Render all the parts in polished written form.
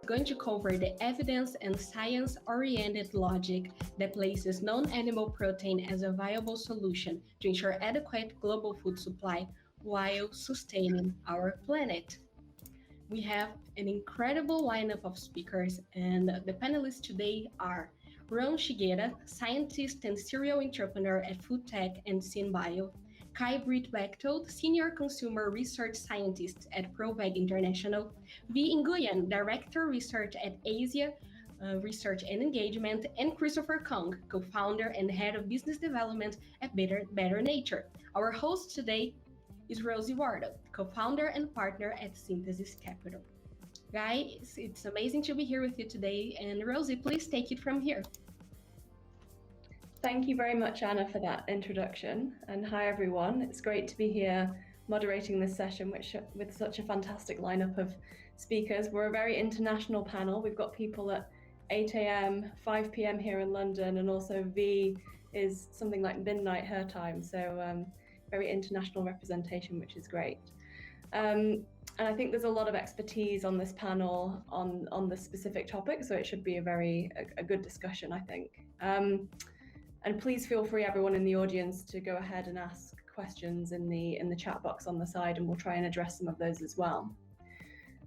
going to cover the evidence and science-oriented logic that places non-animal protein as a viable solution to ensure adequate global food supply while sustaining our planet. We have an incredible lineup of speakers, and the panelists today are Ron Shigera, scientist and serial entrepreneur at Food Tech and SynBio, Kai-Britt Bechtold, Senior Consumer Research Scientist at ProVeg International, V. Nguyen, Director Research at Asia Research and Engagement, and Christopher Kong, Co-founder and Head of Business Development at Better Nature. Our host today is Rosie Wardo, Co-founder and Partner at Synthesis Capital. Guys, it's amazing to be here with you today, and Rosie, please take it from here. Thank you very much, Anna, for that introduction. And hi, everyone. It's great to be here moderating this session with such a fantastic lineup of speakers. We're a very international panel. We've got people at 8 a.m., 5 p.m. here in London, and also V is something like midnight her time. So very international representation, which is great. And I think there's a lot of expertise on this panel on the specific topic, so it should be a good discussion, I think. And please feel free, everyone in the audience, to go ahead and ask questions in the chat box on the side, and we'll try and address some of those as well.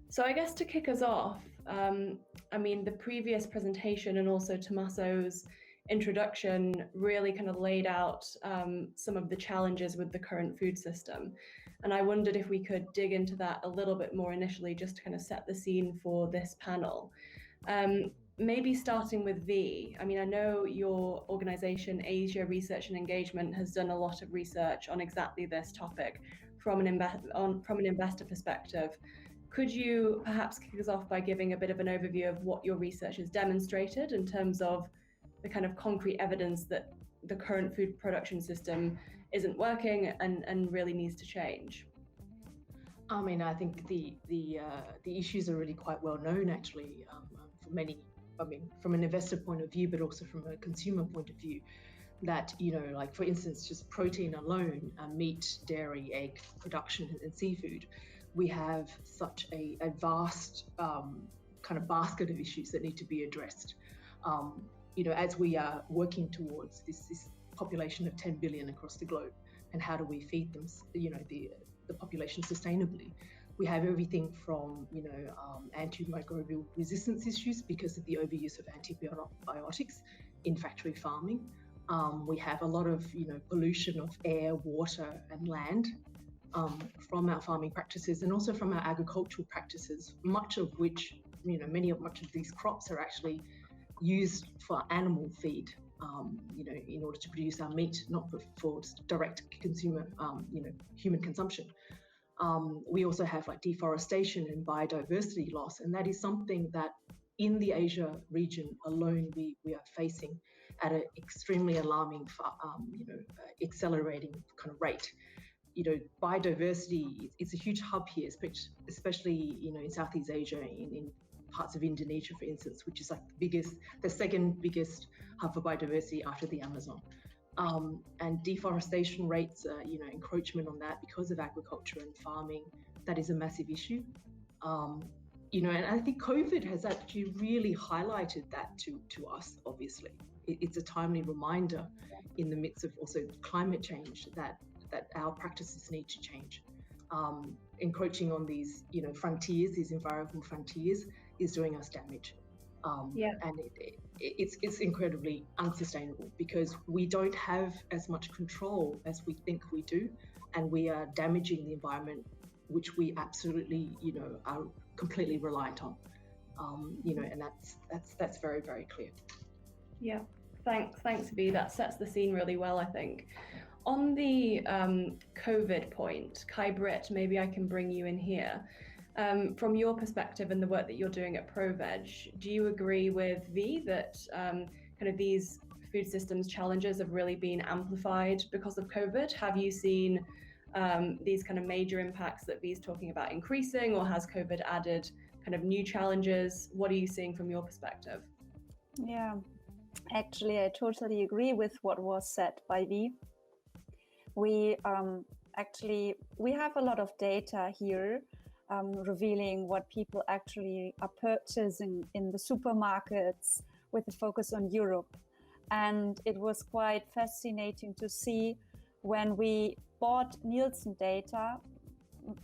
So I guess to kick us off, the previous presentation and also Tommaso's introduction really kind of laid out some of the challenges with the current food system. And I wondered if we could dig into that a little bit more initially, just to kind of set the scene for this panel. Maybe starting with V. I know your organization, Asia Research and Engagement, has done a lot of research on exactly this topic from an investor perspective. Could you perhaps kick us off by giving a bit of an overview of what your research has demonstrated in terms of the kind of concrete evidence that the current food production system isn't working and really needs to change? I think the issues are really quite well known, actually, for many. From an investor point of view, but also from a consumer point of view, that, like for instance, just protein alone, meat, dairy, egg production and seafood, we have such a vast kind of basket of issues that need to be addressed. As we are working towards this population of 10 billion across the globe, and how do we feed them, the population sustainably? We have everything from, antimicrobial resistance issues because of the overuse of antibiotics in factory farming. We have a lot of, pollution of air, water, and land from our farming practices, and also from our agricultural practices, much of which, much of these crops are actually used for animal feed, in order to produce our meat, not for direct consumer, human consumption. We also have like deforestation and biodiversity loss, and that is something that in the Asia region alone we are facing at an extremely alarming, accelerating kind of rate. Biodiversity is a huge hub here, especially in Southeast Asia, in parts of Indonesia, for instance, which is like the second biggest hub for biodiversity after the Amazon. And deforestation rates, encroachment on that because of agriculture and farming, that is a massive issue. And I think COVID has actually really highlighted that to us, obviously. It's a timely reminder in the midst of also climate change that our practices need to change. Encroaching on these, frontiers, these environmental frontiers, is doing us damage. And it's incredibly unsustainable because we don't have as much control as we think we do, and we are damaging the environment, which we absolutely, are completely reliant on. And that's very, very clear. Yeah, thanks, V. That sets the scene really well, I think. On the COVID point, Kai-Britt, maybe I can bring you in here. From your perspective and the work that you're doing at ProVeg, do you agree with V that kind of these food systems challenges have really been amplified because of COVID? Have you seen these kind of major impacts that V's talking about increasing, or has COVID added kind of new challenges? What are you seeing from your perspective? Yeah, actually, I totally agree with what was said by V. We have a lot of data here revealing what people actually are purchasing in the supermarkets with a focus on Europe. And it was quite fascinating to see when we bought Nielsen data.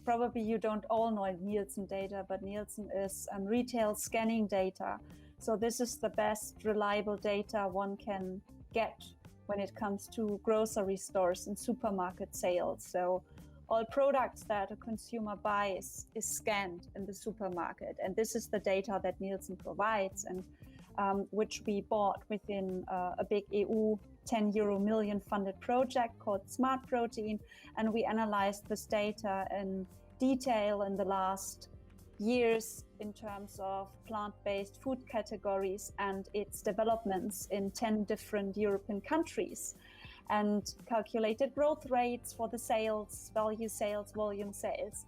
Probably you don't all know Nielsen data, but Nielsen is retail scanning data. So this is the best reliable data one can get when it comes to grocery stores and supermarket sales. So all products that a consumer buys is scanned in the supermarket. And this is the data that Nielsen provides, and which we bought within a big EU 10 million euro funded project called Smart Protein. And we analyzed this data in detail in the last years in terms of plant-based food categories and its developments in 10 different European countries, and calculated growth rates for the sales, value sales, volume sales.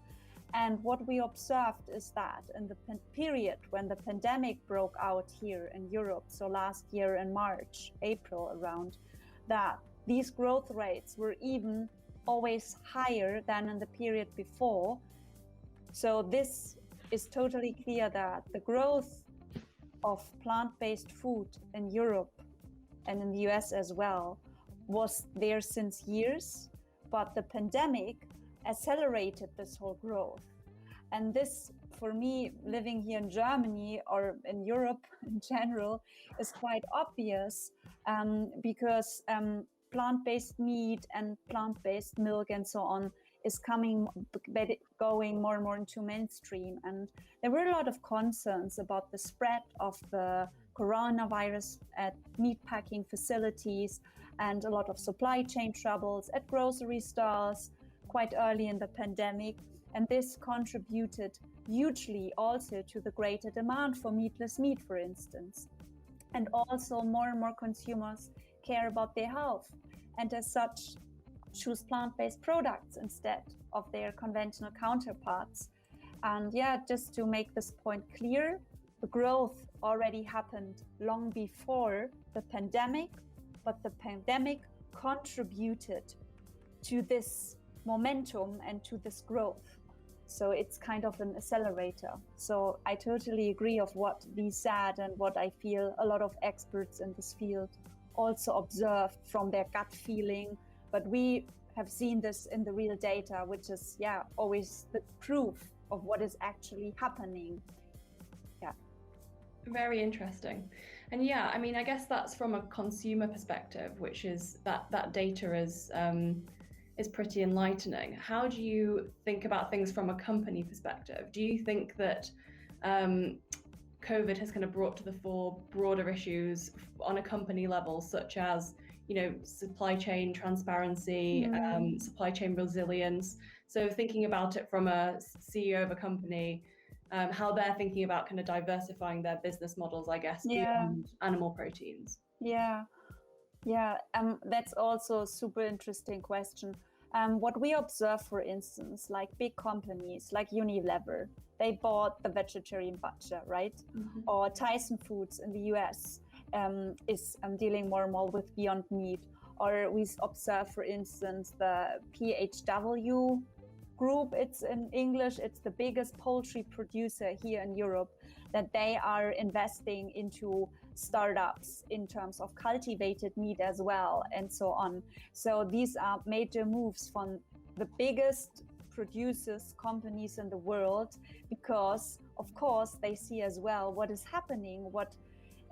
And what we observed is that in the period when the pandemic broke out here in Europe, so last year in March, April around, that these growth rates were even always higher than in the period before. So this is totally clear that the growth of plant-based food in Europe and in the US as well was there since years, but the pandemic accelerated this whole growth. And this, for me, living here in Germany or in Europe in general, is quite obvious because plant-based meat and plant-based milk and so on is going more and more into mainstream. And there were a lot of concerns about the spread of the coronavirus at meat packing facilities and a lot of supply chain troubles at grocery stores quite early in the pandemic. And this contributed hugely also to the greater demand for meatless meat, for instance. And also more and more consumers care about their health, and as such choose plant-based products instead of their conventional counterparts. And yeah, just to make this point clear, the growth already happened long before the pandemic, but the pandemic contributed to this momentum and to this growth. So it's kind of an accelerator. So I totally agree of what Lee said and what I feel a lot of experts in this field also observed from their gut feeling. But we have seen this in the real data, which is, yeah, always the proof of what is actually happening. Yeah. Very interesting. And yeah, I mean, I guess that's from a consumer perspective, which is that data is pretty enlightening. How do you think about things from a company perspective? Do you think that COVID has kind of brought to the fore broader issues on a company level, such as, you know, supply chain transparency, supply chain resilience? So thinking about it from a CEO of a company, how they're thinking about kind of diversifying their business models, I guess, beyond animal proteins. That's also a super interesting question. What we observe, for instance, like big companies like Unilever, they bought the vegetarian butcher, right? Or Tyson Foods in the US is dealing more and more with Beyond Meat. Or we observe, for instance, the PHW group, it's in English, it's the biggest poultry producer here in Europe, that they are investing into startups in terms of cultivated meat as well, and so on. So these are major moves from the biggest producers, companies in the world, because of course they see as well what is happening,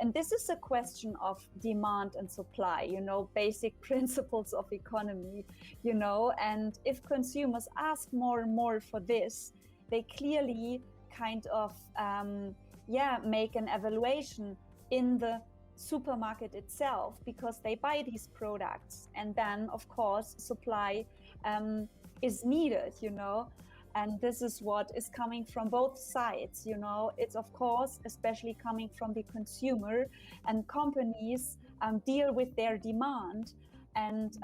and this is a question of demand and supply, you know, basic principles of economy, you know, and if consumers ask more and more for this, they clearly kind of, make an evaluation in the supermarket itself, because they buy these products, and then of course supply is needed, you know. And this is what is coming from both sides, you know. It's of course especially coming from the consumer, and companies deal with their demand. And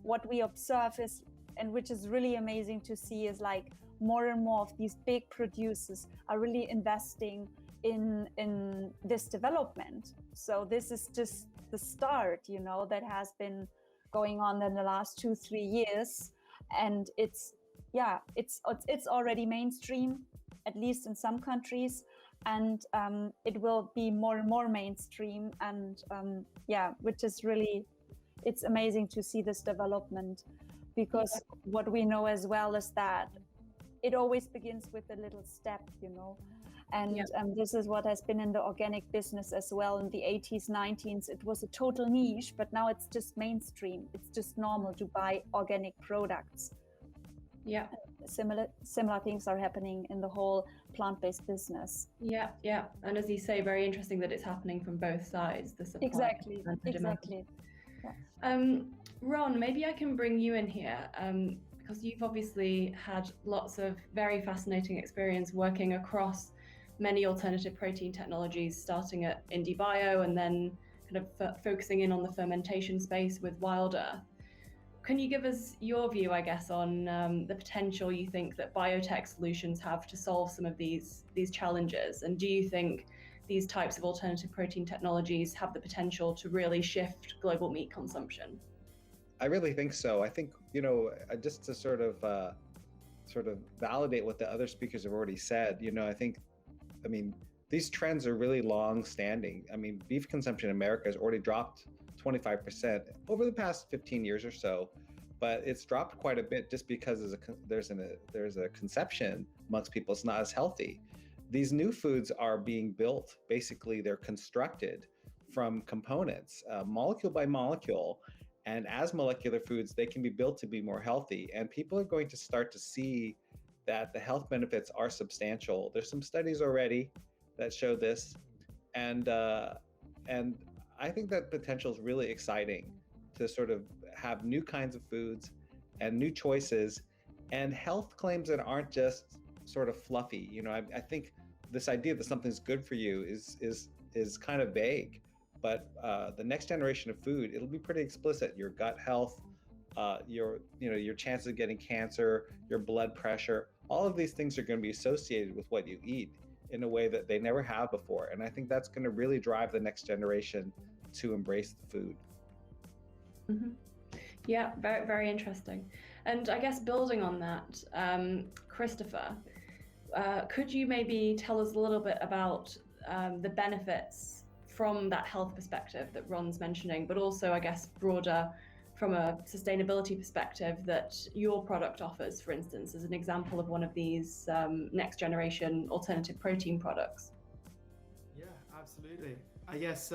what we observe is, and which is really amazing to see, is like more and more of these big producers are really investing in this development. So this is just the start, you know, that has been going on in the last 2-3 years, and it's already mainstream, at least in some countries, and it will be more and more mainstream. And which is really, it's amazing to see this development, because what we know as well is that it always begins with a little step, and this is what has been in the organic business as well. In the 80s, 90s, it was a total niche, but now it's just mainstream. It's just normal to buy organic products. Yeah. Similar things are happening in the whole plant-based business. Yeah. And as you say, very interesting that it's happening from both sides, the supply Exactly. and the demand. Exactly. Yeah. Ron, maybe I can bring you in here, because you've obviously had lots of very fascinating experience working across many alternative protein technologies, starting at IndieBio and then kind of focusing in on the fermentation space with Wild Earth. Can you give us your view, I guess, on the potential you think that biotech solutions have to solve some of these challenges? And do you think these types of alternative protein technologies have the potential to really shift global meat consumption? I really think so. I think, just to sort of validate what the other speakers have already said, these trends are really long-standing. Beef consumption in America has already dropped 25% over the past 15 years or so, but it's dropped quite a bit just because there's a conception amongst people it's not as healthy. These new foods are being built, basically they're constructed from components, molecule by molecule, and as molecular foods, they can be built to be more healthy, and people are going to start to see that the health benefits are substantial. There's some studies already that show this, and I think that potential is really exciting to sort of have new kinds of foods and new choices and health claims that aren't just sort of fluffy. I think this idea that something's good for you is kind of vague, but the next generation of food, it'll be pretty explicit. Your gut health, your chances of getting cancer, your blood pressure, all of these things are going to be associated with what you eat in a way that they never have before. And I think that's going to really drive the next generation to embrace the food. Mm-hmm. Yeah, very, very interesting. And I guess building on that, Christopher, could you maybe tell us a little bit about the benefits from that health perspective that Ron's mentioning, but also, I guess, broader from a sustainability perspective that your product offers, for instance, as an example of one of these next generation alternative protein products? Yeah, absolutely. I guess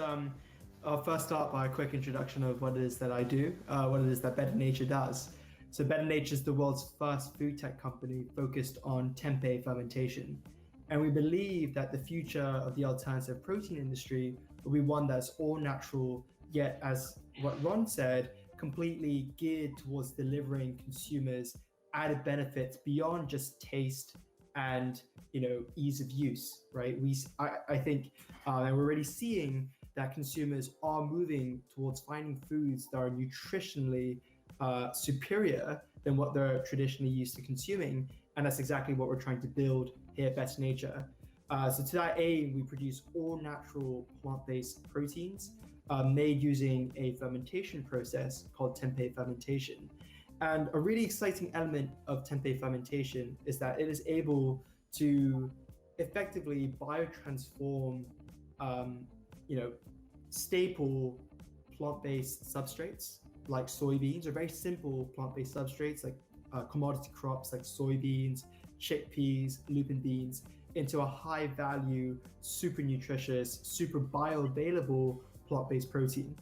I'll first start by a quick introduction of what it is that I do, what it is that Better Nature does. So Better Nature is the world's first food tech company focused on tempeh fermentation. And we believe that the future of the alternative protein industry will be one that's all natural, yet, as what Ron said, completely geared towards delivering consumers added benefits beyond just taste and ease of use, right? I think, and we're already seeing that consumers are moving towards finding foods that are nutritionally superior than what they're traditionally used to consuming, and that's exactly what we're trying to build here at Better Nature. So to that aim, we produce all natural plant-based proteins made using a fermentation process called tempeh fermentation. And a really exciting element of tempeh fermentation is that it is able to effectively biotransform, staple plant-based substrates like soybeans, or very simple plant-based substrates like commodity crops like soybeans, chickpeas, lupin beans, into a high-value, super nutritious, super bioavailable plant-based protein.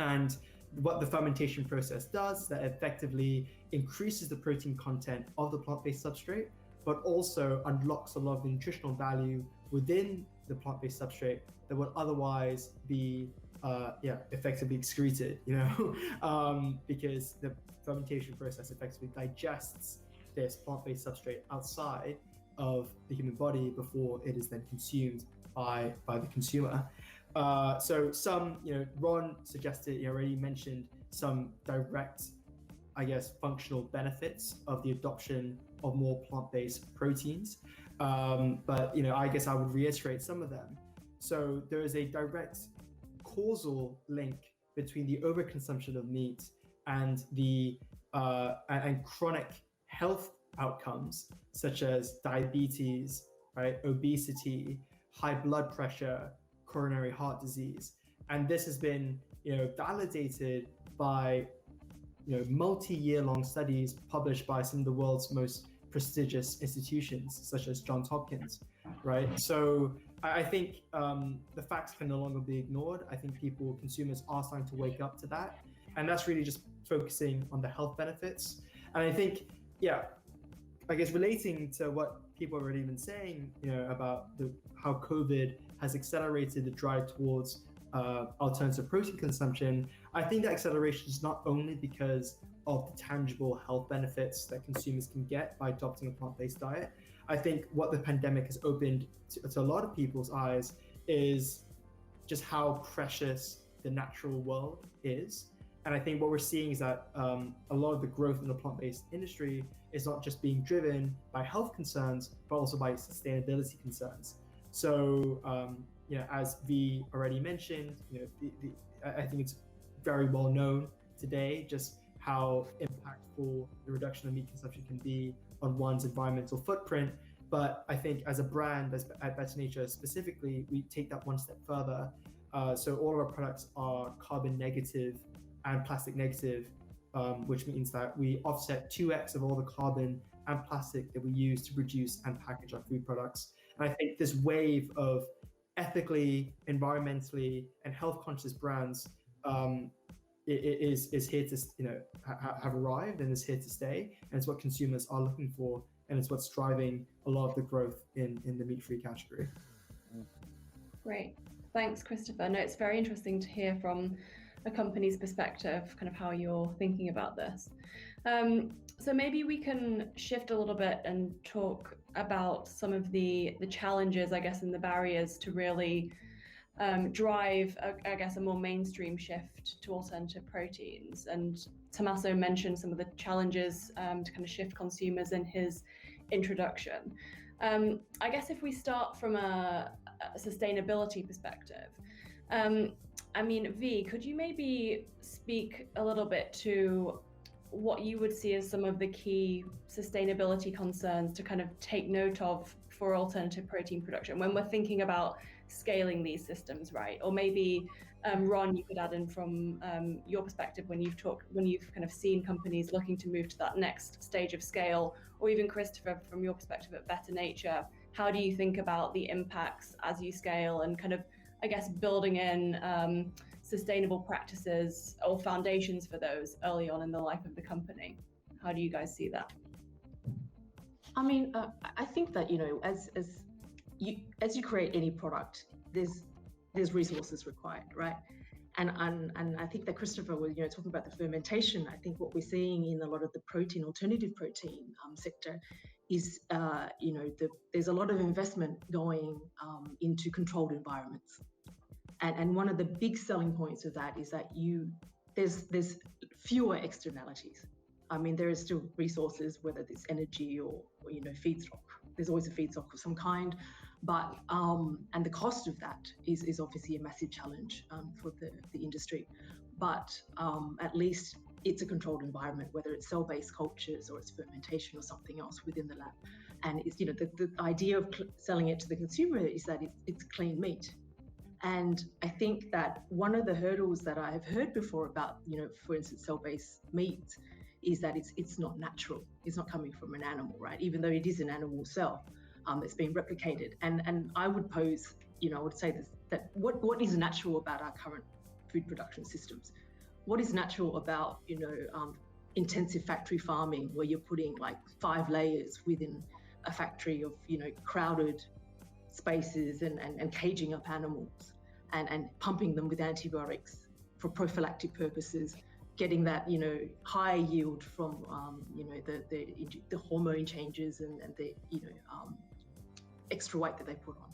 And what the fermentation process does, that effectively increases the protein content of the plant-based substrate, but also unlocks a lot of the nutritional value within the plant-based substrate that would otherwise be effectively excreted, because the fermentation process effectively digests this plant-based substrate outside of the human body before it is then consumed by the consumer. So some, Ron suggested, already mentioned some direct, functional benefits of the adoption of more plant-based proteins. But, I guess I would reiterate some of them. So there is a direct causal link between the overconsumption of meat and the and chronic health outcomes, such as diabetes, right, obesity, high blood pressure, coronary heart disease. And this has been, validated by, multi-year long studies published by some of the world's most prestigious institutions, such as Johns Hopkins, right? So I think the facts can no longer be ignored. I think consumers are starting to wake up to that. And that's really just focusing on the health benefits. And I think, I guess relating to what people have already been saying, about how COVID has accelerated the drive towards alternative protein consumption, I think that acceleration is not only because of the tangible health benefits that consumers can get by adopting a plant-based diet. I think what the pandemic has opened to a lot of people's eyes is just how precious the natural world is. And I think what we're seeing is that a lot of the growth in the plant-based industry is not just being driven by health concerns, but also by sustainability concerns. So, as V already mentioned, I think it's very well known today just how impactful the reduction of meat consumption can be on one's environmental footprint. But I think as a brand, at Better Nature specifically, we take that one step further. So all of our products are carbon negative and plastic negative, which means that we offset 2x of all the carbon and plastic that we use to produce and package our food products. And I think this wave of ethically, environmentally, and health conscious brands is here to have arrived and is here to stay, and it's what consumers are looking for, and it's what's driving a lot of the growth in the meat-free category. Great, thanks, Christopher. No, it's very interesting to hear from a company's perspective, kind of how you're thinking about this. So maybe we can shift a little bit and talk about some of the challenges, I guess, and the barriers to really drive, I guess, a more mainstream shift to alternative proteins. And Tommaso mentioned some of the challenges to kind of shift consumers in his introduction. I guess if we start from a sustainability perspective, I mean, V, could you maybe speak a little bit to what you would see as some of the key sustainability concerns to kind of take note of for alternative protein production when we're thinking about scaling these systems, right? Or maybe Ron, you could add in from your perspective when you've kind of seen companies looking to move to that next stage of scale, or even Christopher, from your perspective at Better Nature, how do you think about the impacts as you scale and kind of, I guess, building in sustainable practices or foundations for those early on in the life of the company? How do you guys see that? I mean, I think that, as you create any product, there's resources required, right? And I think that Christopher was, talking about the fermentation. I think what we're seeing in a lot of the alternative protein sector is, there's a lot of investment going into controlled environments. And one of the big selling points of that is that there's fewer externalities. I mean, there is still resources, whether it's energy or feedstock. There's always a feedstock of some kind, but and the cost of that is obviously a massive challenge for the industry. But at least it's a controlled environment, whether it's cell-based cultures or it's fermentation or something else within the lab. And it's the idea of selling it to the consumer is that it's clean meat. And I think that one of the hurdles that I have heard before about, for instance, cell-based meat is that it's not natural. It's not coming from an animal, right? Even though it is an animal cell that's been replicated. And I would pose, I would say this, that what is natural about our current food production systems? What is natural about, intensive factory farming where you're putting like 5 layers within a factory of, crowded spaces and caging up animals and pumping them with antibiotics for prophylactic purposes, getting that high yield from the hormone changes and the extra weight that they put on.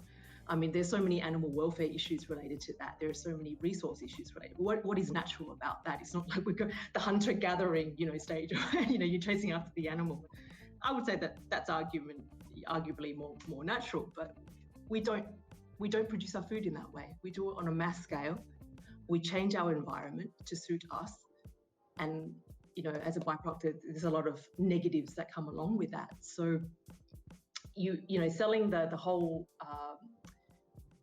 I mean, there's so many animal welfare issues related to that. There are so many resource issues related. What is natural about that? It's not like we go the hunter-gathering stage. You're chasing after the animal. I would say that that's arguably more natural, but we don't produce our food in that way. We do it on a mass scale. We change our environment to suit us, and as a byproduct, there's a lot of negatives that come along with that. So selling the whole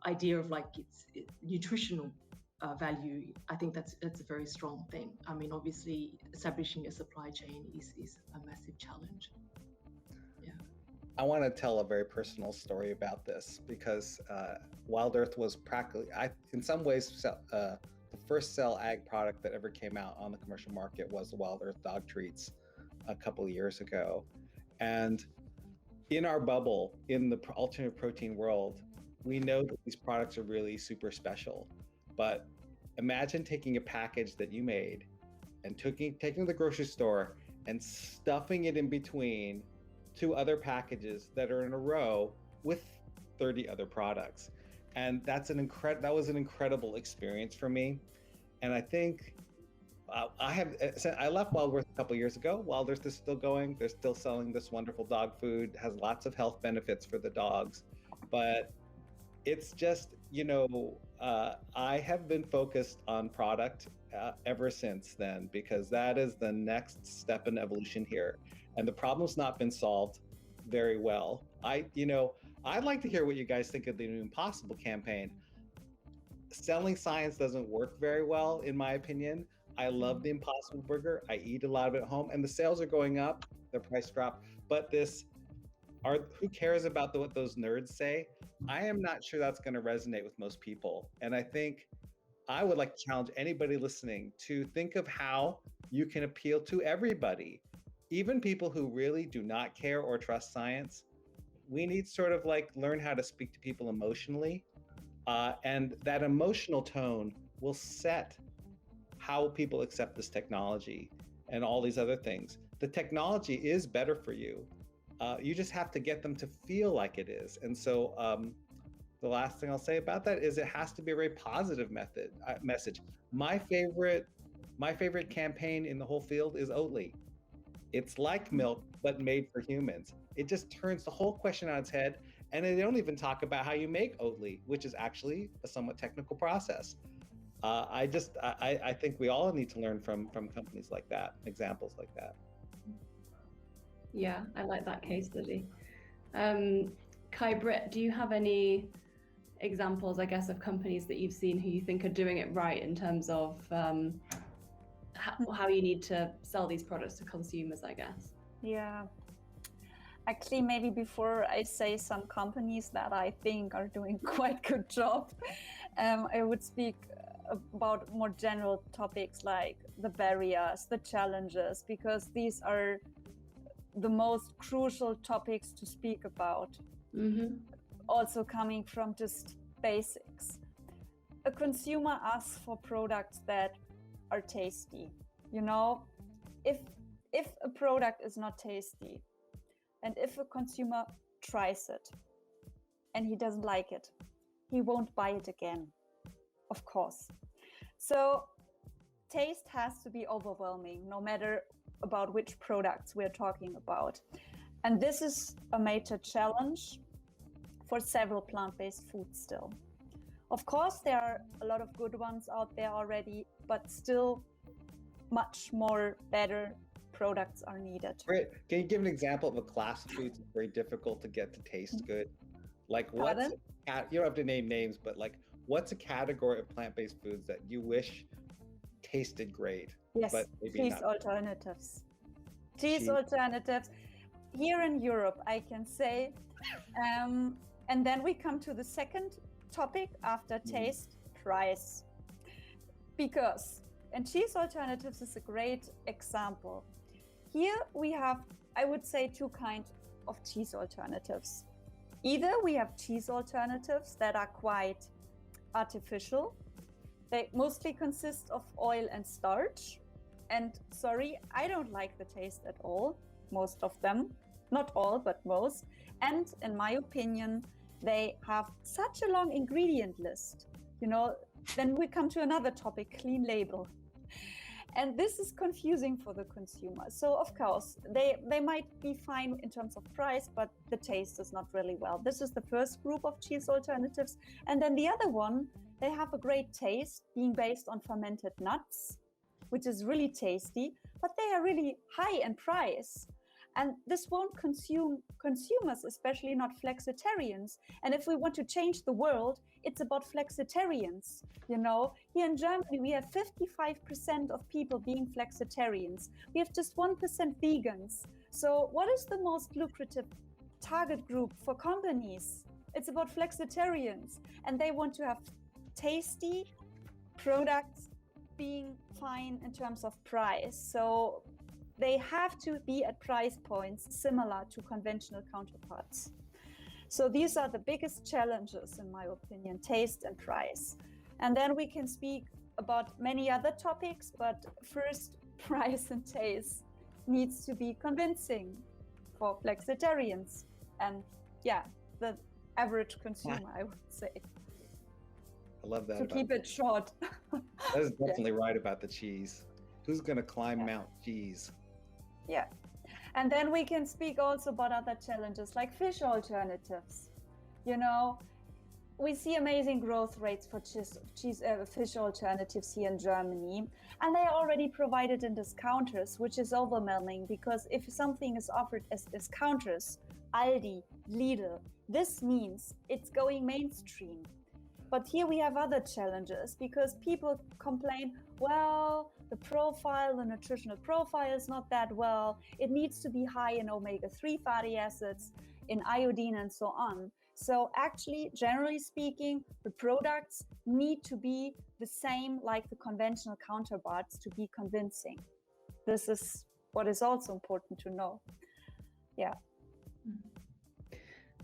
idea of like its nutritional value, I think that's a very strong thing. I mean, obviously, establishing a supply chain is a massive challenge. Yeah. I want to tell a very personal story about this because Wild Earth was practically, in some ways, the first cell ag product that ever came out on the commercial market was the Wild Earth dog treats a couple of years ago. And in our bubble, in the alternative protein world, we know that these products are really super special. But imagine taking a package that you made and taking to the grocery store and stuffing it in between two other packages that are in a row with 30 other products. And that was an incredible experience for me. And I think I left Wild Earth a couple of years ago. Wild Earth is still going. They're still selling this wonderful dog food, has lots of health benefits for the dogs. But it's just, I have been focused on product ever since then, because that is the next step in evolution here. And the problem's not been solved very well. I'd like to hear what you guys think of the New Impossible campaign. Selling science doesn't work very well, in my opinion. I love the Impossible Burger. I eat a lot of it at home, and the sales are going up. The price dropped. But who cares about what those nerds say? I am not sure that's going to resonate with most people. And I think I would like to challenge anybody listening to think of how you can appeal to everybody, even people who really do not care or trust science. We need sort of like learn how to speak to people emotionally. And that emotional tone will set how people accept this technology and all these other things. The technology is better for you. You just have to get them to feel like it is. And so the last thing I'll say about that is it has to be a very positive message. My favorite campaign in the whole field is Oatly. It's like milk, but made for humans. It just turns the whole question on its head. And they don't even talk about how you make Oatly, which is actually a somewhat technical process. I think we all need to learn from companies like that, examples like that. Yeah, I like that case study. Kai-Britt, do you have any examples, I guess, of companies that you've seen who you think are doing it right in terms of how you need to sell these products to consumers, I guess? Yeah. Actually, maybe before I say some companies that I think are doing quite good job, I would speak about more general topics like the barriers, the challenges, because these are the most crucial topics to speak about. Mm-hmm. Also coming from just basics. A consumer asks for products that are tasty. If a product is not tasty, and if a consumer tries it and he doesn't like it, he won't buy it again, of course. So taste has to be overwhelming, no matter about which products we're talking about. And this is a major challenge for several plant-based foods still. Of course, there are a lot of good ones out there already, but still much more better products are needed. Great. Can you give an example of a class of foods that's very difficult to get to taste good? Like you don't have to name names, but like what's a category of plant-based foods that you wish tasted great? Yes, but maybe cheese not. alternatives. Cheese alternatives. Here in Europe, I can say. And then we come to the second topic after taste, price. And cheese alternatives is a great example. Here we have, I would say, two kinds of cheese alternatives. Either we have cheese alternatives that are quite artificial. They mostly consist of oil and starch. And sorry, I don't like the taste at all, most of them. Not all, but most. And in my opinion, they have such a long ingredient list. Then we come to another topic, clean label. And this is confusing for the consumer. So of course, they might be fine in terms of price, but the taste is not really well. This is the first group of cheese alternatives. And then the other one, they have a great taste, being based on fermented nuts. which is really tasty, but they are really high in price. And this won't consume consumers, especially not flexitarians. And if we want to change the world, it's about flexitarians. You know, here in Germany, we have 55% of people being flexitarians. We have just 1% vegans. So what is the most lucrative target group for companies? It's about flexitarians. And they want to have tasty products being fine in terms of price. So they have to be at price points similar to conventional counterparts. So these are the biggest challenges, in my opinion, taste and price. And then we can speak about many other topics, but first, price and taste needs to be convincing for flexitarians and the average consumer, I would say. I love that. To keep it short. That is definitely right about the cheese. Who's going to climb Mount Cheese? Yeah. And then we can speak also about other challenges like fish alternatives. You know, we see amazing growth rates for fish alternatives here in Germany, and they are already provided in discounters, which is overwhelming because if something is offered as discounters, Aldi, Lidl, this means it's going mainstream. But here we have other challenges because people complain, well, the nutritional profile is not that well. It needs to be high in omega-3 fatty acids, in iodine, and so on. So actually, generally speaking, the products need to be the same like the conventional counterparts to be convincing. This is what is also important to know. Yeah.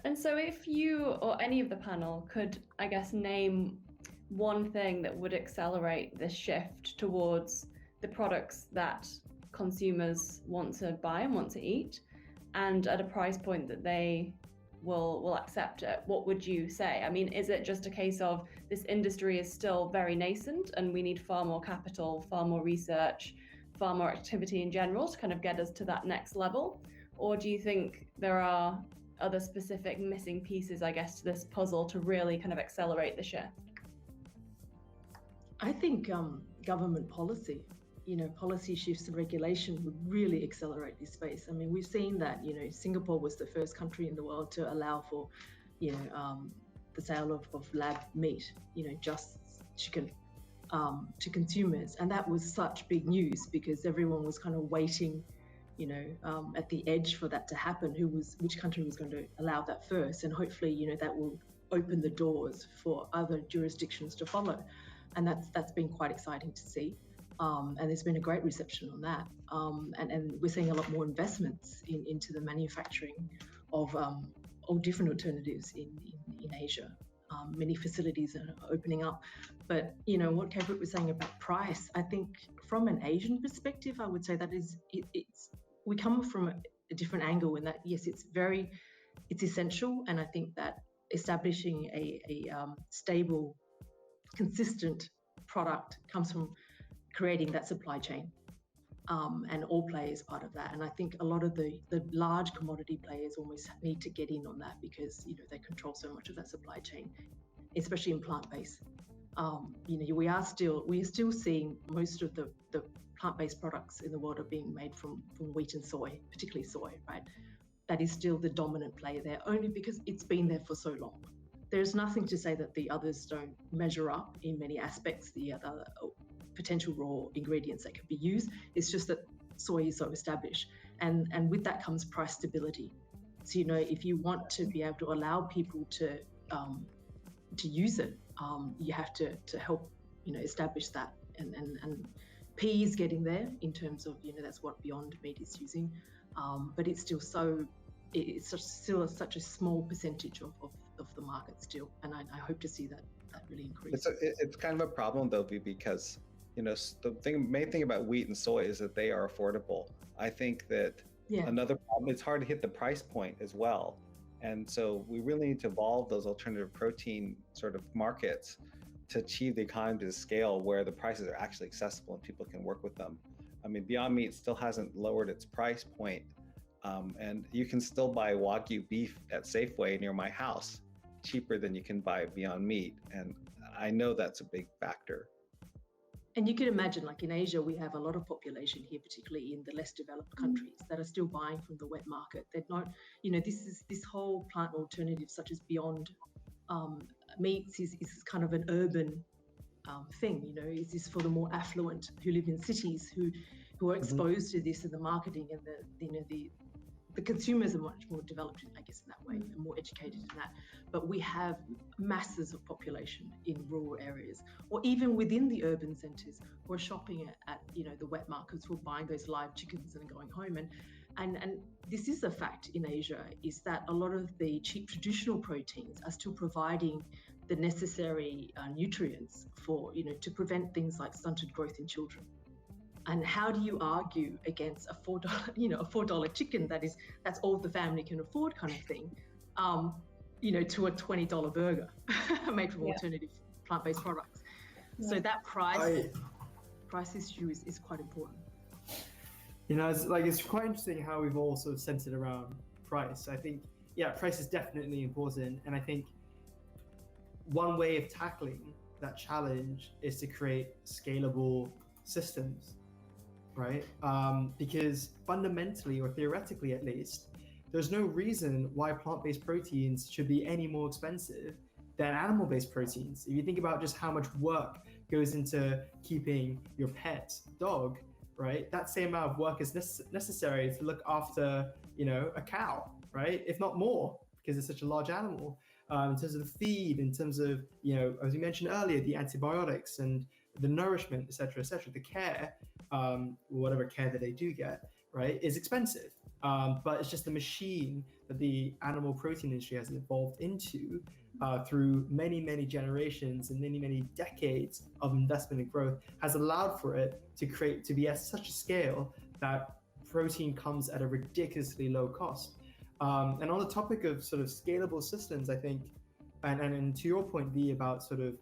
And so if you or any of the panel could, I guess, name one thing that would accelerate this shift towards the products that consumers want to buy and want to eat, and at a price point that they will accept it, what would you say? I mean, is it just a case of this industry is still very nascent and we need far more capital, far more research, far more activity in general to kind of get us to that next level? Or do you think there are other specific missing pieces, I guess, to this puzzle to really kind of accelerate the shift? I think government policy, policy shifts and regulation would really accelerate this space. I mean, we've seen that, Singapore was the first country in the world to allow for, the sale of lab meat, just chicken to consumers. And that was such big news because everyone was kind of waiting, at the edge for that to happen, which country was going to allow that first. And hopefully, that will open the doors for other jurisdictions to follow. And that's been quite exciting to see. And there's been a great reception on that. And we're seeing a lot more investments into the manufacturing of all different alternatives in Asia. Many facilities are opening up. But, what Kate was saying about price, I think from an Asian perspective, I would say that we come from a different angle in that, yes, it's essential. And I think that establishing a stable, consistent product comes from creating that supply chain, and all players part of that. And I think a lot of the large commodity players almost need to get in on that because they control so much of that supply chain, especially in plant-based. We are still seeing most of the plant-based products in the world are being made from wheat and soy, particularly soy, right? That is still the dominant player there, only because it's been there for so long. There's nothing to say that the others don't measure up in many aspects, the other potential raw ingredients that could be used. It's just that soy is so established. And with that comes price stability. So, if you want to be able to allow people to use it, you have to help, establish that. And peas getting there in terms of, that's what Beyond Meat is using. But it's still still such a small percentage of the market still. And I hope to see that really increase. It's kind of a problem though, because the main thing about wheat and soy is that they are affordable. I think that another problem, it's hard to hit the price point as well. And so we really need to evolve those alternative protein sort of markets to achieve the economies of scale where the prices are actually accessible and people can work with them. I mean, Beyond Meat still hasn't lowered its price point. And you can still buy Wagyu beef at Safeway near my house cheaper than you can buy Beyond Meat. And I know that's a big factor. And you can imagine, like in Asia, we have a lot of population here, particularly in the less developed countries, that are still buying from the wet market. They're not, this whole plant alternative, such as Beyond Meats, is kind of an urban thing. Is this for the more affluent who live in cities who are exposed to this, and the marketing and the consumers are much more developed, I guess, in that way, and more educated in that. But we have masses of population in rural areas, or even within the urban centres, who are shopping at the wet markets, who are buying those live chickens and going home. And this is a fact in Asia, is that a lot of the cheap traditional proteins are still providing the necessary nutrients for, to prevent things like stunted growth in children. And how do you argue against a $4, a $4 chicken that's all the family can afford, kind of thing, to a $20 burger made from alternative plant-based products? Yeah. So that price issue is quite important. It's quite interesting how we've all sort of centered around price. I think, price is definitely important, and I think one way of tackling that challenge is to create scalable systems. Right? Because fundamentally, or theoretically at least, there's no reason why plant-based proteins should be any more expensive than animal-based proteins. If you think about just how much work goes into keeping your pet dog, right? That same amount of work is necessary to look after, a cow, right? If not more, because it's such a large animal. In terms of the feed, in terms of, as you mentioned earlier, the antibiotics and the nourishment, et cetera, the care, whatever care that they do get, right, is expensive. But it's just the machine that the animal protein industry has evolved into through many, many generations and many, many decades of investment and growth has allowed for it to be at such a scale that protein comes at a ridiculously low cost. And on the topic of sort of scalable systems, I think, and to your point, V, about sort of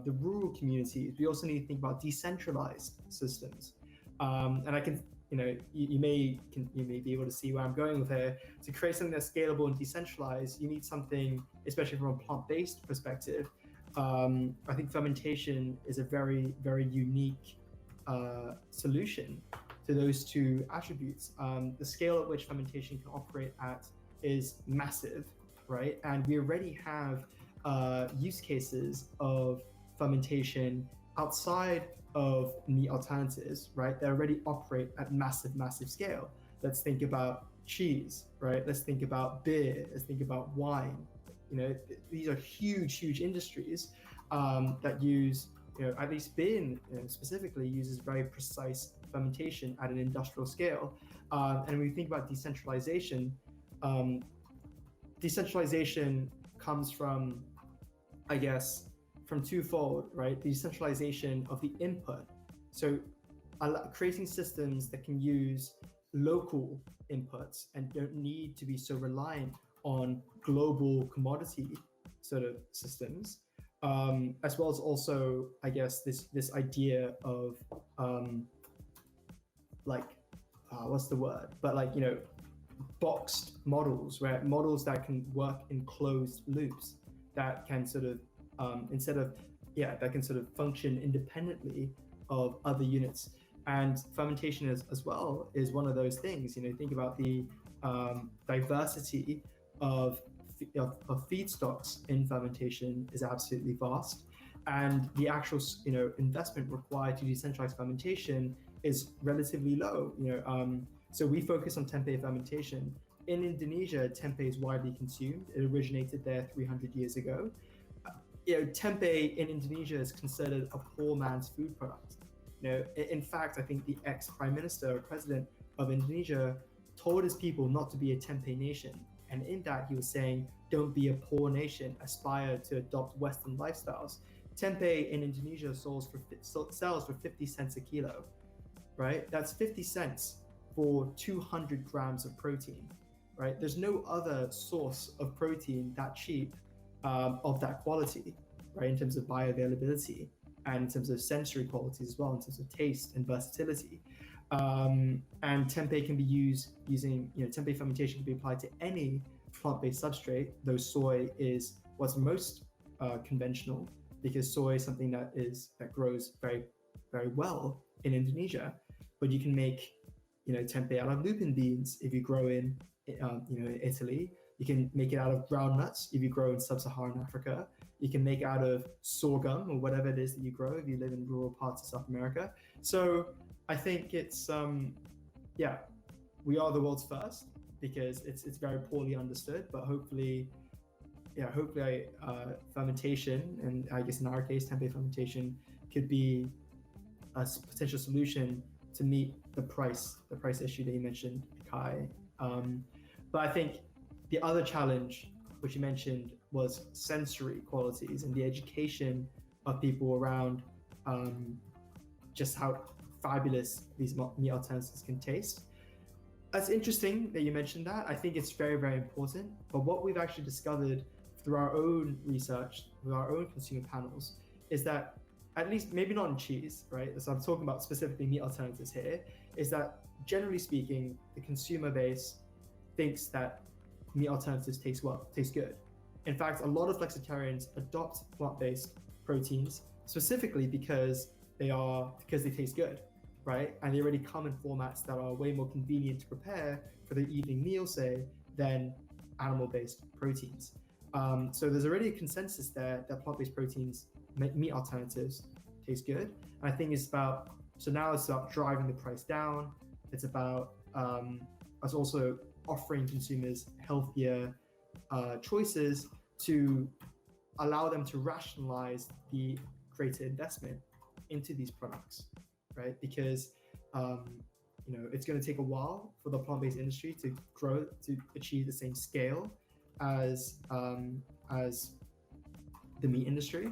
the rural communities, we also need to think about decentralized systems. And I can, you may be able to see where I'm going with here. To create something that's scalable and decentralized, you need something, especially from a plant-based perspective. I think fermentation is a very, very unique solution to those two attributes. The scale at which fermentation can operate at is massive, right? And we already have use cases of fermentation outside of meat alternatives, right? They already operate at massive, massive scale. Let's think about cheese, right? Let's think about beer. Let's think about wine. These are huge, huge industries that use, at least beer specifically uses very precise fermentation at an industrial scale. And when we think about decentralization, decentralization comes from, I guess, from twofold, right? The decentralization of the input. So creating systems that can use local inputs and don't need to be so reliant on global commodity sort of systems, as well as also, I guess, this idea of what's the word? But boxed models, right? Models that can work in closed loops, that can sort of that can sort of function independently of other units. And fermentation as well is one of those things. Think about the diversity of feedstocks in fermentation is absolutely vast, and the actual investment required to decentralize fermentation is relatively low. So we focus on tempeh fermentation. In Indonesia, tempeh is widely consumed. It originated there 300 years ago. Tempeh in Indonesia is considered a poor man's food product. In fact, I think the ex-prime minister or president of Indonesia told his people not to be a tempeh nation. And in that, he was saying, don't be a poor nation, aspire to adopt Western lifestyles. Tempeh in Indonesia sells for 50 cents a kilo, right? That's 50 cents for 200 grams of protein, right? There's no other source of protein that cheap of that quality, right? In terms of bioavailability and in terms of sensory qualities as well, in terms of taste and versatility. And tempeh can be used using, tempeh fermentation can be applied to any plant-based substrate, though soy is what's most conventional, because soy is something that grows very, very well in Indonesia, but you can make, tempeh out of lupin beans if you grow in, in Italy. You can make it out of groundnuts if you grow in sub-Saharan Africa. You can make it out of sorghum or whatever it is that you grow if you live in rural parts of South America. So I think it's, we are the world's first because it's very poorly understood, but hopefully fermentation, and I guess in our case, tempeh fermentation, could be a potential solution to meet the price issue that you mentioned, Kai. But I think the other challenge, which you mentioned, was sensory qualities and the education of people around just how fabulous these meat alternatives can taste. That's interesting that you mentioned that. I think it's very, very important. But what we've actually discovered through our own research, with our own consumer panels, is that, at least maybe not in cheese, right? So I'm talking about specifically meat alternatives here, is that generally speaking, the consumer base thinks that meat alternatives taste good. In fact, a lot of flexitarians adopt plant-based proteins specifically because they taste good, right? And they already come in formats that are way more convenient to prepare for the evening meal, say, than animal-based proteins. So there's already a consensus there that plant-based proteins, meat alternatives, taste good. And I think now it's about driving the price down. It's about us also offering consumers healthier choices to allow them to rationalize the greater investment into these products, right? Because it's going to take a while for the plant-based industry to grow to achieve the same scale as the meat industry.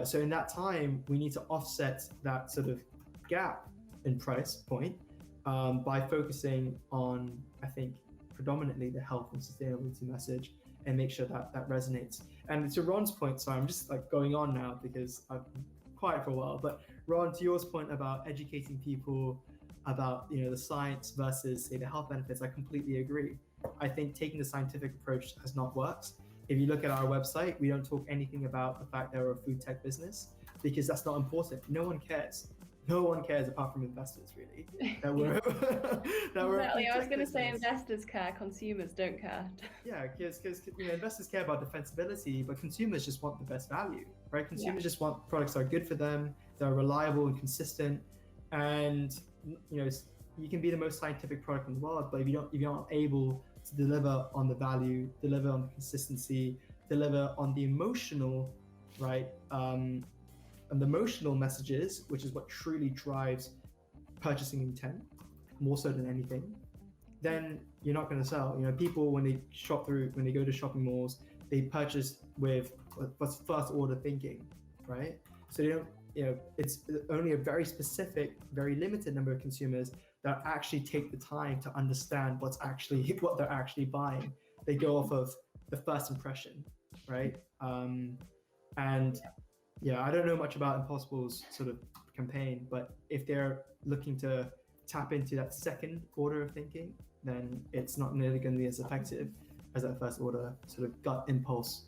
So in that time, we need to offset that sort of gap in price point by focusing on, I think, predominantly the health and sustainability message, and make sure that resonates. And to Ron's point, sorry, I'm just like going on now because I've been quiet for a while, but Ron, to your point about educating people about the science versus, say, the health benefits, I completely agree. I think taking the scientific approach has not worked. If you look at our website, we don't talk anything about the fact that we're a food tech business, because that's not important. No one cares. No one cares apart from investors, really. That we're exactly. I was going to say investors care, consumers don't care. Yeah, because investors care about defensibility, but consumers just want the best value, right? Consumers just want products that are good for them, that are reliable and consistent, and you can be the most scientific product in the world, but if you're not able to deliver on the value, deliver on the consistency, deliver on the emotional, right? And the emotional messages, which is what truly drives purchasing intent, more so than anything, then you're not going to sell. People, when they go to shopping malls, they purchase with what's first order thinking, right? So they don't, it's only a very specific, very limited number of consumers that actually take the time to understand what they're actually buying. They go off of the first impression, right? I don't know much about Impossible's sort of campaign, but if they're looking to tap into that second order of thinking, then it's not nearly going to be as effective as that first order sort of gut impulse,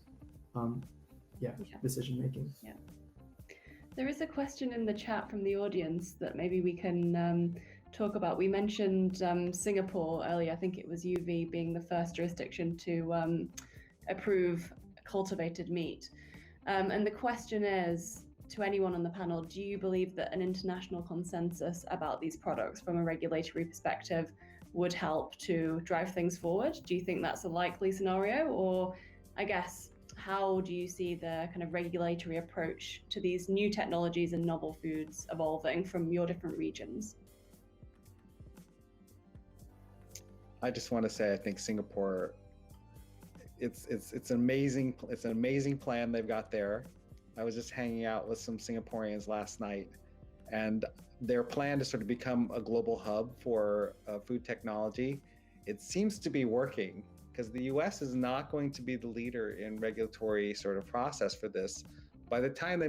decision making. Yeah. There is a question in the chat from the audience that maybe we can talk about. We mentioned Singapore earlier. I think it was UV being the first jurisdiction to approve cultivated meat. And the question is, to anyone on the panel, do you believe that an international consensus about these products from a regulatory perspective would help to drive things forward? Do you think that's a likely scenario? Or I guess, how do you see the kind of regulatory approach to these new technologies and novel foods evolving from your different regions? I just want to say, I think Singapore, it's an amazing plan they've got there. I was just hanging out with some Singaporeans last night, and their plan to sort of become a global hub for food technology, it seems to be working, because the US is not going to be the leader in regulatory sort of process for this. By the time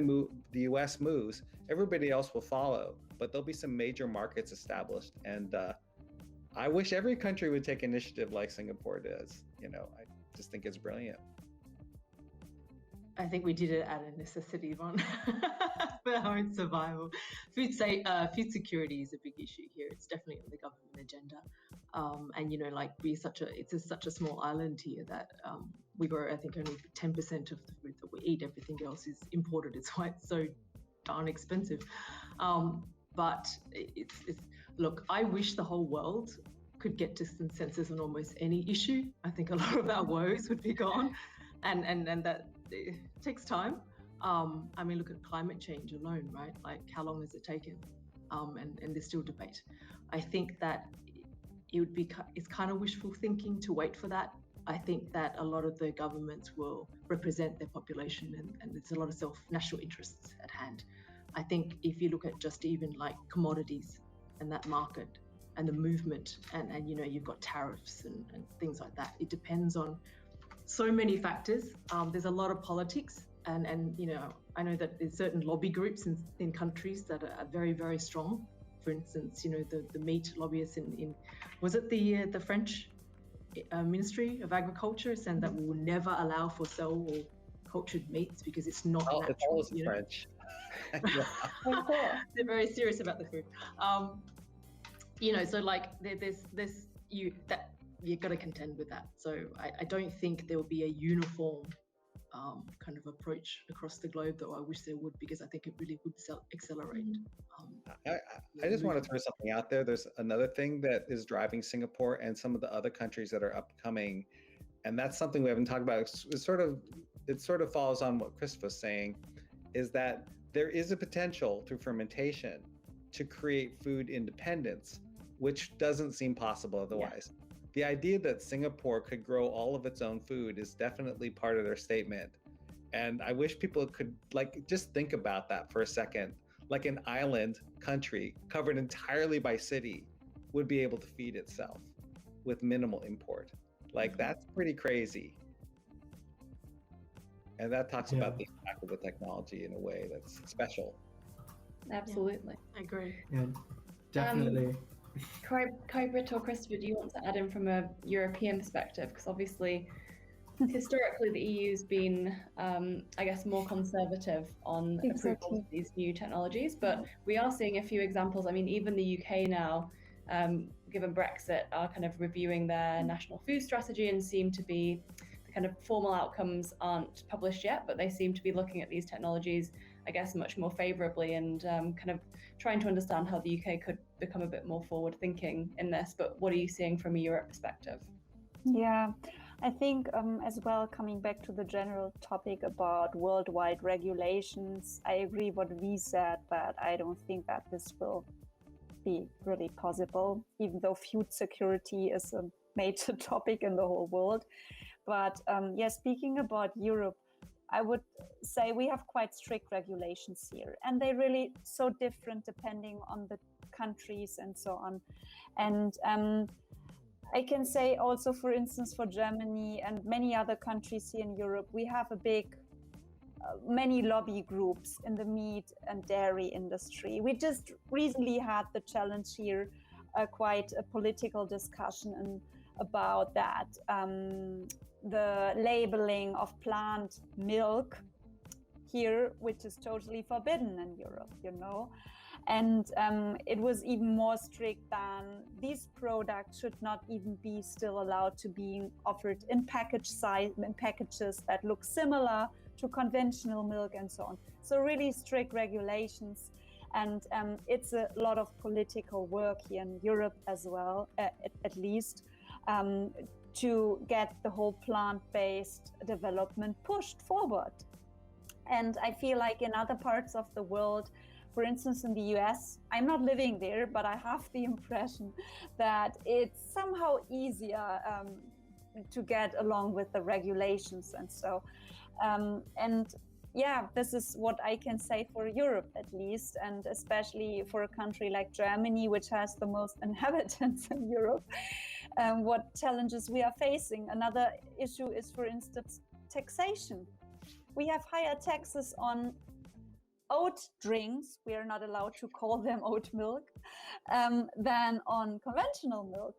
the US moves, everybody else will follow, but there'll be some major markets established. And I wish every country would take initiative like Singapore does. I just think it's brilliant. I think we did it out of necessity, Ron, for our own survival. Food security is a big issue here. It's definitely on the government agenda. And you know, like it's such a small island here that we grow, I think, only 10% of the food that we eat. Everything else is imported. It's why it's so darn expensive. But it's look, I wish the whole world could get to consensus on almost any issue. I think a lot of our woes would be gone, and that it takes time. I mean, look at climate change alone, right? Like, how long has it taken? And there's still debate. I think that it's kind of wishful thinking to wait for that. I think that a lot of the governments will represent their population, and there's a lot of national interests at hand. I think if you look at just even like commodities and that market and the movement, and you know, you've got tariffs and things like that. It depends on so many factors. There's a lot of politics, and you know, I know that there's certain lobby groups in countries that are very, very strong. For instance, you know, the meat lobbyists in was it the French Ministry of Agriculture said that we will never allow for cell or cultured meats because it's not natural. It's always French. They're very serious about the food. You know, so like you've got to contend with that. So I don't think there will be a uniform kind of approach across the globe, though I wish there would, because I think it really would accelerate. I just want to throw something out there. There's another thing that is driving Singapore and some of the other countries that are upcoming, and that's something we haven't talked about. It sort of follows on what Chris was saying, is that there is a potential through fermentation to create food independence, which doesn't seem possible otherwise. Yeah. The idea that Singapore could grow all of its own food is definitely part of their statement. And I wish people could just think about that for a second. Like an island country covered entirely by city would be able to feed itself with minimal import. Like, that's pretty crazy. And that talks about the impact of the technology in a way that's special. Absolutely. I agree. And definitely. Kai-Britt or Christopher, do you want to add in from a European perspective? Because obviously, historically, the EU's been, I guess, more conservative on approval of these new technologies. But we are seeing a few examples. I mean, even the UK now, given Brexit, are kind of reviewing their national food strategy and seem to be, the kind of formal outcomes aren't published yet, but they seem to be looking at these technologies, I guess, much more favorably, and kind of trying to understand how the UK could become a bit more forward thinking in this. But what are you seeing from a Europe perspective? Yeah, I think as well, coming back to the general topic about worldwide regulations, I agree what we said, but I don't think that this will be really possible, even though food security is a major topic in the whole world. But speaking about Europe, I would say we have quite strict regulations here, and they're really so different depending on the countries and so on. And I can say also, for instance, for Germany and many other countries here in Europe, we have many lobby groups in the meat and dairy industry. We just recently had the challenge here, quite a political discussion about that. The labeling of plant milk here, which is totally forbidden in Europe, you know. And it was even more strict than these products should not even be still allowed to be offered in packages that look similar to conventional milk and so on. So really strict regulations. And it's a lot of political work here in Europe as well, at least, to get the whole plant-based development pushed forward. And I feel like in other parts of the world, for instance, in the US, I'm not living there, but I have the impression that it's somehow easier to get along with the regulations and so. This is what I can say for Europe, at least, and especially for a country like Germany, which has the most inhabitants in Europe, what challenges we are facing. Another issue is, for instance, taxation. We have higher taxes on oat drinks, we are not allowed to call them oat milk, than on conventional milk.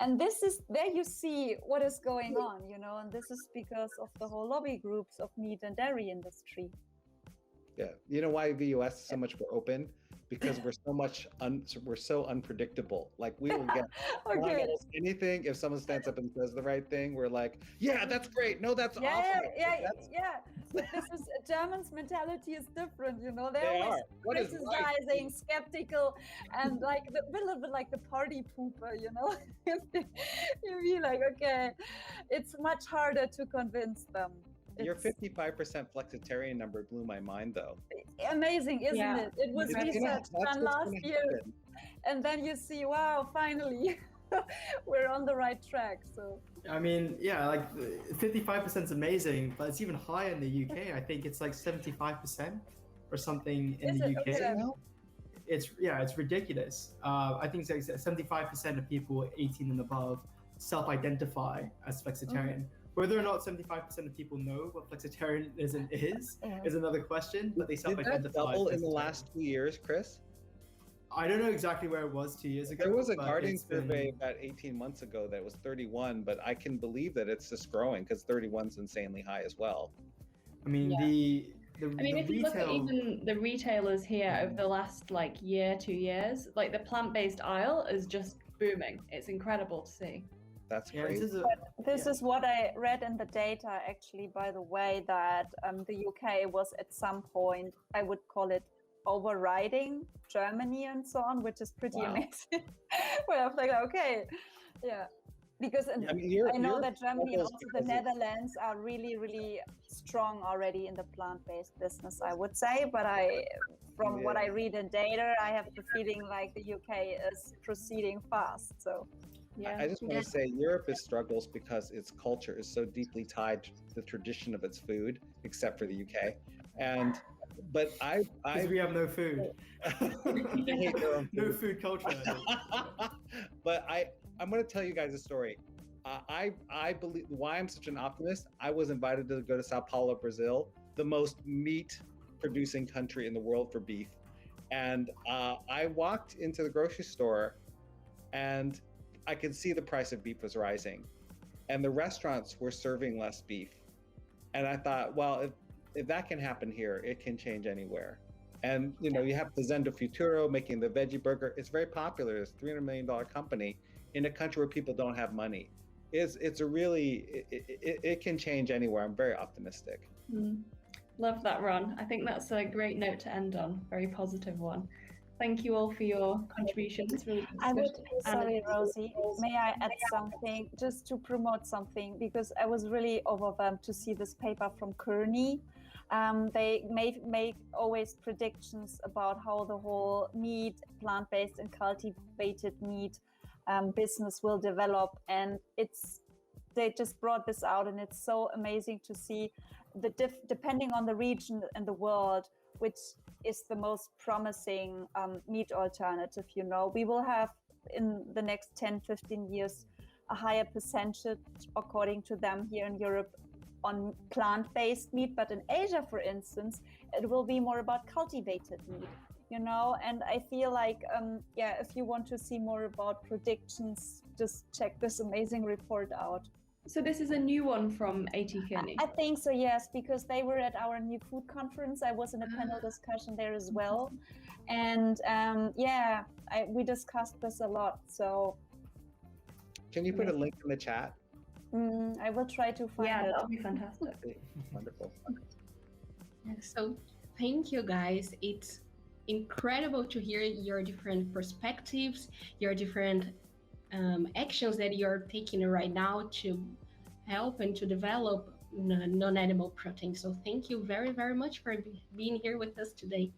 And this is, there you see what is going on, you know, and this is because of the whole lobby groups of meat and dairy industry. Yeah, you know why the US is so much more open? Because we're so unpredictable. Like we will get Okay. anything if someone stands up and says the right thing. We're like, yeah, that's great. No, that's awesome. Yeah. But this is Germans' mentality is different, you know. They always are criticizing, skeptical, and like a little bit like the party pooper, you know. You be like, okay, it's much harder to convince them. Your 55% flexitarian number blew my mind, though. Amazing, isn't it? It was research done last year, and then you see, wow, finally, we're on the right track. So I mean, yeah, like 55% is amazing, but it's even higher in the UK. I think it's like 75% or something in the UK. Okay. It's ridiculous. I think it's like 75% of people 18 and above self-identify as flexitarian. Whether or not 75% of people know what flexitarianism is another question, but they self-identify. Did that double in the last 2 years, Chris? I don't know exactly where it was 2 years ago. There was a Guardian survey about 18 months ago that was 31, but I can believe that it's just growing because 31 is insanely high as well. I mean, if you look at even the retailers here over the last like year, 2 years, like the plant-based aisle is just booming. It's incredible to see. That's crazy. This is what I read in the data, actually, by the way, that the UK was at some point, I would call it overriding Germany and so on, which is pretty amazing. Well, I'm like, okay, because I know that Germany and also the Netherlands are really, really strong already in the plant-based business, I would say. But from what I read in data, I have the feeling like the UK is proceeding fast. So. Yeah. I just want to say Europe struggles because its culture is so deeply tied to the tradition of its food, except for the UK. But we have no food. They hate their own food. No food culture. But I'm going to tell you guys a story. I believe why I'm such an optimist. I was invited to go to Sao Paulo, Brazil, the most meat-producing country in the world for beef, and I walked into the grocery store, and I could see the price of beef was rising, and the restaurants were serving less beef. And I thought, well, if that can happen here, it can change anywhere. And you know, you have Fazenda Futuro making the veggie burger. It's very popular. It's a $300 million company in a country where people don't have money. It's a really, it can change anywhere. I'm very optimistic. Love that, Ron. I think that's a great note to end on. Very positive one. Thank you all for your contributions. Really sorry, Rosie, may I add something just to promote something, because I was really overwhelmed to see this paper from Kearney. They make always predictions about how the whole meat, plant-based and cultivated meat business will develop, and they just brought this out, and it's so amazing to see depending on the region in the world, which is the most promising meat alternative. You know, we will have in the next 10-15 years a higher percentage, according to them here in Europe, on plant-based meat, but in Asia, for instance, it will be more about cultivated meat, you know. And I feel like if you want to see more about predictions, just check this amazing report out. So this is a new one from AT Kearney? I think so, yes, because they were at our New Food Conference. I was in a panel discussion there as well. And we discussed this a lot. So can you put a link in the chat? I will try to find it. Yeah, that'll be fantastic. Wonderful. So thank you, guys. It's incredible to hear your different perspectives, your different actions that you're taking right now to help and to develop non-animal protein. So thank you very, very much for being here with us today.